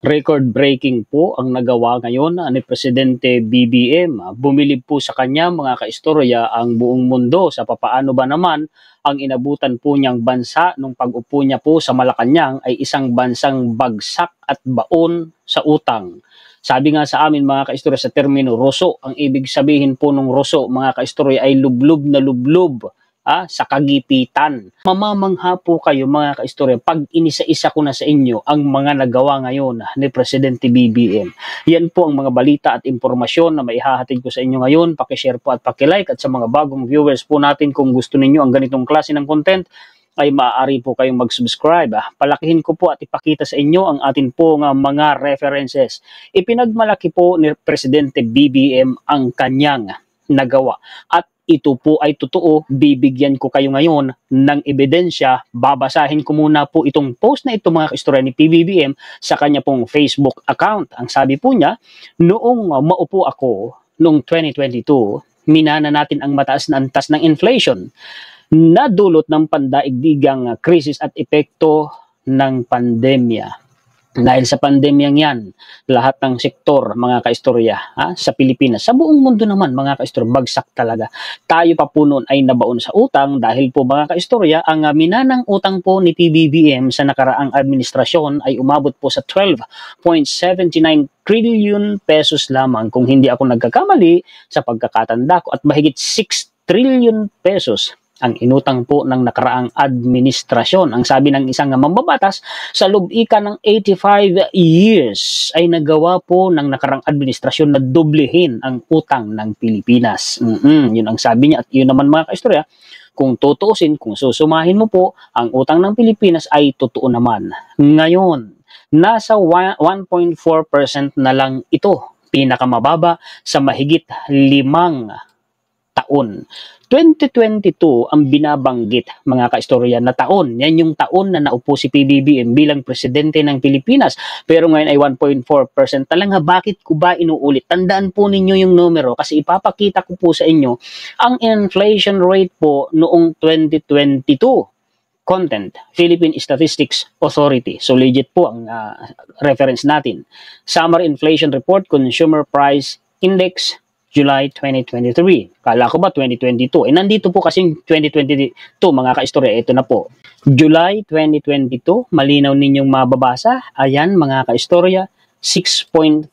Record-breaking po ang nagawa ngayon ni Presidente BBM. Bumilib po sa kanya mga kaistorya ang buong mundo sa papaano ba naman ang inabutan po niyang bansa nung pag-upo niya po sa Malacanang ay isang bansang bagsak at baon sa utang. Sabi nga sa amin mga kaistorya sa termino roso, ang ibig sabihin po ng roso mga kaistorya ay lublob na lublob. Sa kagipitan. Mamamangha po kayo mga kaistorya pag inisa-isa ko na sa inyo ang mga nagawa ngayon ni Presidente BBM. Yan po ang mga balita at impormasyon na maihahatid ko sa inyo ngayon. Pakishare po at pakilike at sa mga bagong viewers po natin kung gusto ninyo ang ganitong klase ng content ay maaari po kayong mag-subscribe. Palakihin ko po at ipakita sa inyo ang atin po mga references. Ipinagmalaki po ni Presidente BBM ang kanyang nagawa. At ito po ay totoo, bibigyan ko kayo ngayon ng ebidensya. Babasahin ko muna po itong post na ito mga kaistorya ni PBBM sa kanya pong Facebook account. Ang sabi po niya, noong maupo ako noong 2022, minana natin ang mataas na antas ng inflation na dulot ng pandaigdigang krisis at epekto ng pandemya. Dahil sa pandemyang yan, lahat ng sektor, mga kaistorya, sa Pilipinas, sa buong mundo naman, mga kaistorya, bagsak talaga. Tayo pa po noon ay nabaon sa utang dahil po, mga kaistorya, ang minanang utang po ni PBBM sa nakaraang administrasyon ay umabot po sa 12.79 trillion pesos lamang kung hindi ako nagkakamali sa pagkakatanda ko at mahigit 6 trillion pesos ang inutang po ng nakaraang administrasyon. Ang sabi ng isang mambabatas, sa loob-ika ng 85 years ay nagawa po ng nakaraang administrasyon na doblehin ang utang ng Pilipinas. Yun ang sabi niya at yun naman mga kaistorya, kung tutuusin, kung susumahin mo po, ang utang ng Pilipinas ay totoo naman. Ngayon, nasa 1.4% na lang ito, pinakamababa sa mahigit 5 taon. 2022 ang binabanggit mga kaistorya na taon. Yan yung taon na naupo si PBBM bilang presidente ng Pilipinas. Pero ngayon ay 1.4% talaga. Bakit ko ba inuulit? Tandaan po ninyo yung numero kasi ipapakita ko po sa inyo ang inflation rate po noong 2022. Content, Philippine Statistics Authority. So legit po ang reference natin. Summer Inflation Report, Consumer Price Index, July 2023. Kala ko ba 2022? Nandito po kasing 2022 mga kaistorya. Ito na po. July 2022. Malinaw ninyong mababasa. Ayan mga kaistorya. 6.4%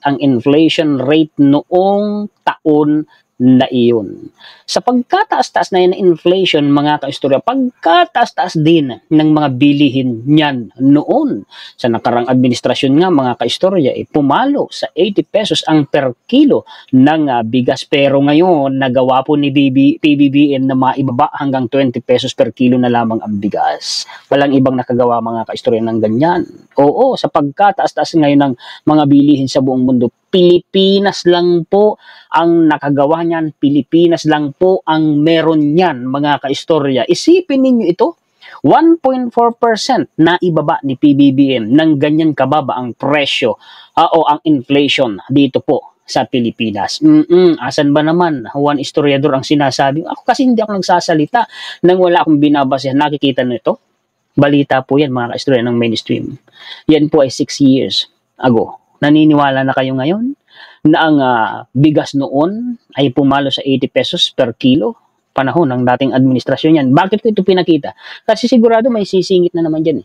ang inflation rate noong taon na iyon. Sa pagkataas-taas na yan ng inflation, mga kaistorya, pagkataas-taas din ng mga bilihin niyan noon. Sa nakarang administrasyon nga, mga kaistorya, pumalo sa 80 pesos ang per kilo ng bigas. Pero ngayon, nagawa po ni PBBM na maibaba hanggang 20 pesos per kilo na lamang ang bigas. Walang ibang nakagawa mga kaistorya ng ganyan. Oo, sa pagkataas-taas ngayon ng mga bilihin sa buong mundo, Pilipinas lang po ang nakagawa niyan, Pilipinas lang po ang meron niyan mga kaistorya. Isipin ninyo ito, 1.4% na ibaba ni PBBM ng ganyan kababa ang presyo o ang inflation dito po sa Pilipinas. Asan ba naman? Juan Historiador ang sinasabi. Ako kasi hindi ako nagsasalita nang wala akong binabasehan. Nakikita nito? Balita po yan mga kaistorya ng mainstream. Yan po ay 6 years ago. Naniniwala na kayo ngayon na ang bigas noon ay pumalo sa 80 pesos per kilo? Panahon ng dating administrasyon yan. Bakit ko ito pinakita? Kasi sigurado may sisingit na naman dyan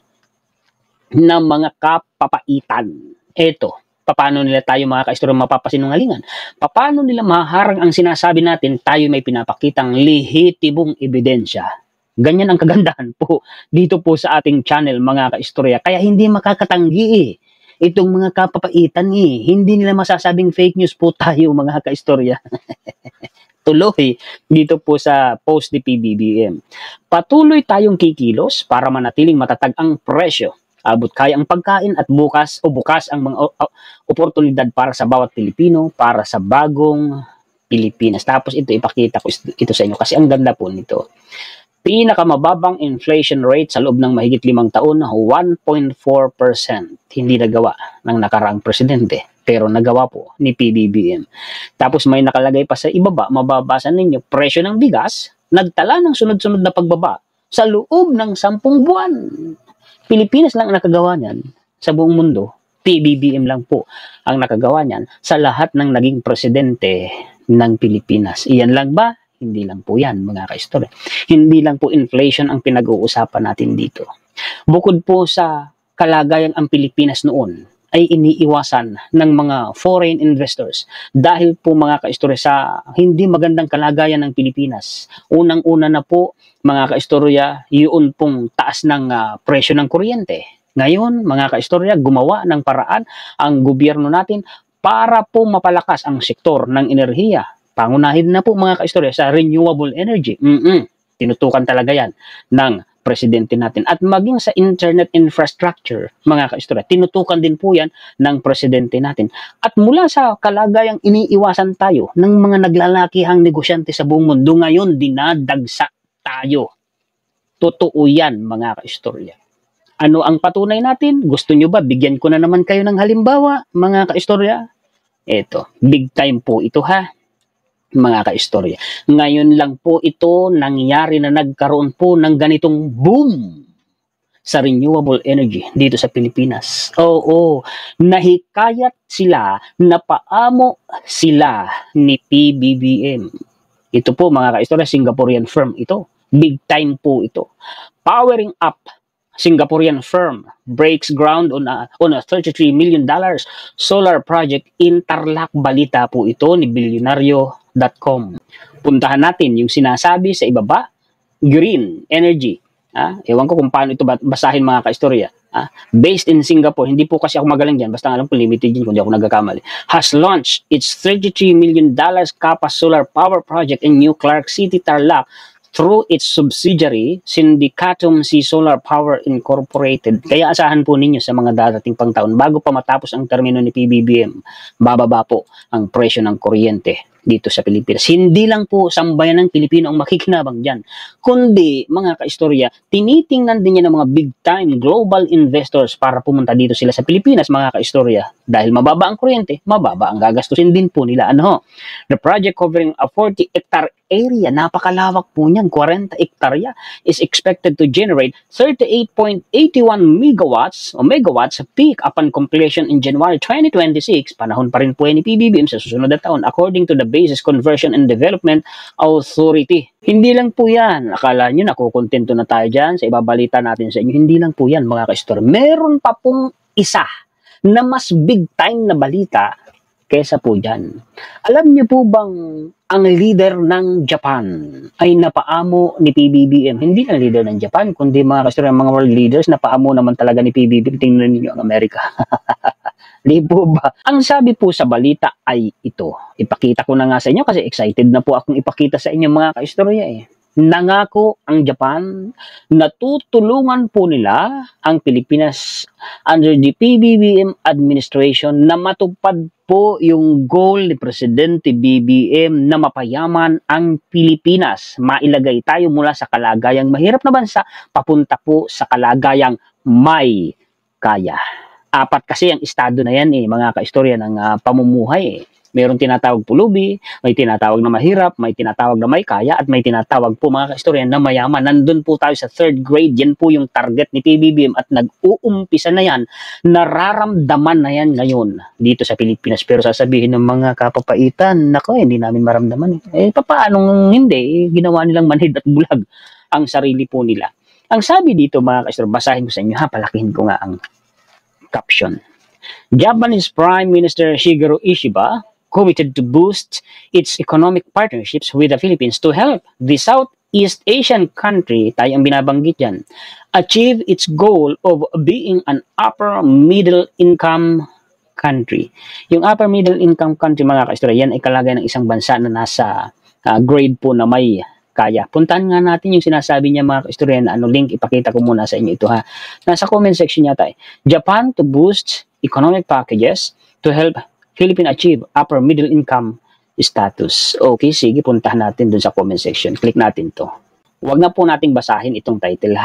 ng mga kapapaitan. Ito, paano nila tayo mga kaistorya mapapasinungalingan? Paano nila maharang ang sinasabi natin tayo may pinapakitang lehitibong ebidensya? Ganyan ang kagandahan po dito po sa ating channel mga kaistorya. Kaya hindi makakatanggi itong mga kapapaitan hindi nila masasabing fake news po tayo mga kaistorya. Tuloy dito po sa post ni PBBM. Patuloy tayong kikilos para manatiling matatag ang presyo. Abot kaya ang pagkain at bukas ang mga oportunidad para sa bawat Pilipino, para sa bagong Pilipinas. Tapos ito ipakita ko ito sa inyo kasi ang ganda po nito. Pinakamababang inflation rate sa loob ng mahigit 5 taon, 1.4%. Hindi nagawa ng nakaraang presidente, pero nagawa po ni PBBM. Tapos may nakalagay pa sa ibaba, mababasa ninyo, presyo ng bigas, nagtala ng sunod-sunod na pagbaba sa loob ng 10 buwan. Pilipinas lang ang nakagawa niyan. sa buong mundo, PBBM lang po ang nakagawa niyan sa lahat ng naging presidente ng Pilipinas. Iyan lang ba? Hindi lang po yan, mga kaistorya. Hindi lang po inflation ang pinag-uusapan natin dito. Bukod po sa kalagayan ang Pilipinas noon, ay iniiwasan ng mga foreign investors dahil po mga kaistorya sa hindi magandang kalagayan ng Pilipinas. Unang-una na po mga kaistorya, yun pong taas ng presyo ng kuryente. Ngayon mga kaistorya, gumawa ng paraan ang gobyerno natin para po mapalakas ang sektor ng enerhiya. Pangunahin na po mga kaistorya sa renewable energy. Tinutukan talaga yan ng presidente natin. At maging sa internet infrastructure, mga kaistorya, tinutukan din po yan ng presidente natin. At mula sa kalagayang iniiwasan tayo ng mga naglalakihang negosyante sa buong mundo, ngayon dinadagsa tayo. Totoo yan, mga kaistorya. Ano ang patunay natin? Gusto nyo ba? Bigyan ko na naman kayo ng halimbawa, mga kaistorya. Eto, big time po ito ha. Mga kaistorya. Ngayon lang po ito nangyari na nagkaroon po ng ganitong boom sa renewable energy dito sa Pilipinas. Oo, nahikayat sila, napaamo sila ni PBBM. Ito po mga kaistorya, Singaporean firm ito. Big time po ito. Powering Up Singaporean firm breaks ground on a $33 million solar project in Tarlac. Balita po ito ni Bilyonaryo.com. Puntahan natin yung sinasabi sa ibaba, green energy. Ewan ko kung paano ito basahin mga kaistorya. Based in Singapore, hindi po kasi ako magaling dyan, basta alam ko limited yun kung di ako nagkakamali. Has launched its $33 million Kappa solar power project in New Clark City, Tarlac, through its subsidiary, Sindicatum Sea Solar Power Incorporated. Kaya asahan po ninyo sa mga darating pang taon, bago pa matapos ang termino ni PBBM, bababa po ang presyo ng kuryente dito sa Pilipinas. Hindi lang po sambayan ng Pilipino ang makikinabang dyan, kundi mga kaistorya, tinitingnan din niya ng mga big time global investors para pumunta dito sila sa Pilipinas, mga kaistorya. Dahil mababa ang kuryente, mababa ang gagastusin din po nila. The project covering a 40-hectare area, napakalawak po niyan, 40 hektarya, is expected to generate 38.81 megawatts o megawatts peak upon completion in January 2026. Panahon pa rin po ni PBBM sa susunod na taon, according to the Basis Conversion and Development Authority. Hindi lang po yan. Akala nyo nakukontento na tayo dyan sa ibabalita natin sa inyo. Hindi lang po yan mga kaistorya. Meron pa pong isa na mas big time na balita kesa po dyan. Alam niyo po bang ang leader ng Japan ay napaamo ni PBBM? Hindi lang leader ng Japan, kundi mga kaistorya, mga world leaders, napaamo naman talaga ni PBBM. Tingnan niyo ang Amerika. Di po ba? Ang sabi po sa balita ay ito. Ipakita ko na nga sa inyo kasi excited na po akong ipakita sa inyo mga kaistorya eh. Nangako ang Japan na tutulungan po nila ang Pilipinas under the PBBM administration na matupad po yung goal ni Presidente BBM na mapayaman ang Pilipinas. Mailagay tayo mula sa kalagayang mahirap na bansa papunta po sa kalagayang may kaya. Apat kasi ang estado na yan mga kaistorya ng pamumuhay Meron tinatawag pulubi, may tinatawag na mahirap, may tinatawag na may kaya, at may tinatawag po mga kaistorya na mayaman. Nandun po tayo sa third grade, yan po yung target ni PBBM at nag-uumpisa na yan, nararamdaman na yan ngayon dito sa Pilipinas. Pero sasabihin ng mga kapapaitan, nako, hindi namin maramdaman. Papaanong hindi? Ginawa nilang manhid at bulag ang sarili po nila. Ang sabi dito mga kaistorya, basahin ko sa inyo palakihin ko nga ang caption. Japanese Prime Minister Shigeru Ishiba committed to boost its economic partnerships with the Philippines to help the Southeast Asian country, tayo ang binabanggit yan, achieve its goal of being an upper middle income country. Yung upper middle income country mga kaistorya, yan ay kalagay ng isang bansa na nasa grade po na may kaya. Puntahan nga natin yung sinasabi niya mga kaistorya na link, ipakita ko muna sa inyo ito Nasa comment section yata Japan to boost economic packages to help Philippines achieve upper middle income status. Okay, sige, puntahan natin dun sa comment section. Click natin to. Huwag na po nating basahin itong title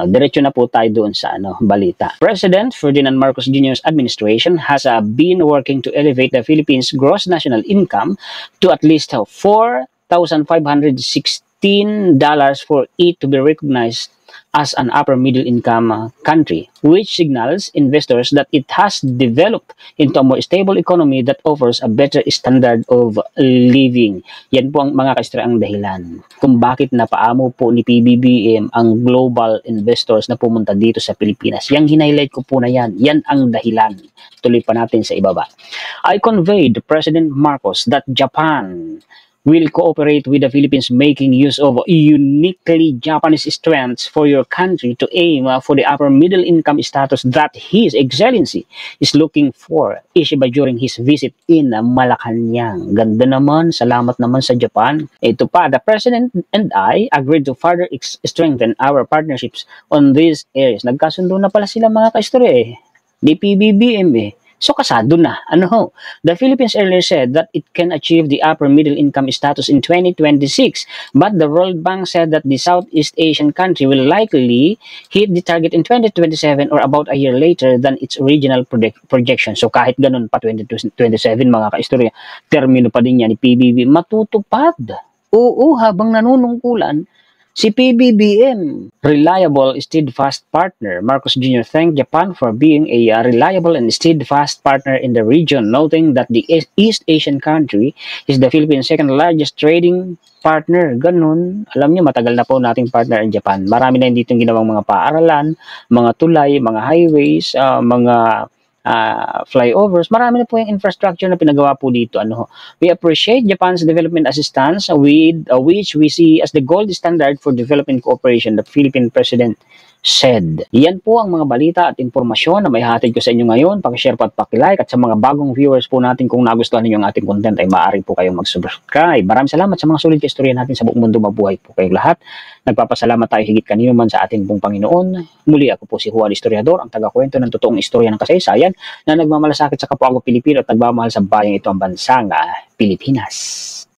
Diretso na po tayo doon sa balita. President Ferdinand Marcos Jr.'s administration has been working to elevate the Philippines' gross national income to at least $4,516 for it to be recognized as an upper middle income country, which signals investors that it has developed into a more stable economy that offers a better standard of living. Yan po ang mga kaistorya ang dahilan kung bakit napaamo po ni PBBM ang global investors na pumunta dito sa Pilipinas. Yang hinighlight ko po na yan ang dahilan. Tuloy pa natin sa ibaba. I conveyed to President Marcos that Japan will cooperate with the Philippines, making use of uniquely Japanese strengths for your country to aim for the upper middle income status that His Excellency is looking for, issued during his visit in Malacanang. Ganda naman, salamat naman sa Japan. Ito pa, the President and I agreed to further strengthen our partnerships on these areas. Nagkasundo na pala sila mga kaistorya ni PBBM So kasado na. The Philippines earlier said that it can achieve the upper middle income status in 2026, but the World Bank said that the Southeast Asian country will likely hit the target in 2027 or about a year later than its original projection. So kahit ganun pa 2027 mga kaistorya, termino pa din yan ni PBB matutupad. Oo, habang nanunungkulan si PBBM, reliable, steadfast partner. Marcos Jr. thanked Japan for being a reliable and steadfast partner in the region, noting that the East Asian country is the Philippines' second largest trading partner. Ganun. Alam niyo, matagal na po nating partner in Japan. Marami na dito ginawang mga paaralan, mga tulay, mga highways, mga flyovers. Marami na po yung infrastructure na pinagawa po dito. We appreciate Japan's development assistance with which we see as the gold standard for development cooperation, the Philippine President said. Yan po ang mga balita at impormasyon na may hatid ko sa inyo ngayon. Pakishare po at pakilike, at sa mga bagong viewers po natin, kung nagustuhan ninyo ang ating content ay maaari po kayong mag-subscribe. Maraming salamat sa mga sulit istorya natin sa buong mundo. Mabuhay po kayong lahat. Nagpapasalamat tayo higit kanino man sa ating pong Panginoon. Muli ako po si Juan Historiador, ang taga-kwento ng totoong istorya ng kasaysayan na nagmamalasakit sa kapwa ko Pilipino at nagmamahal sa bayang ito, ang bansang Pilipinas.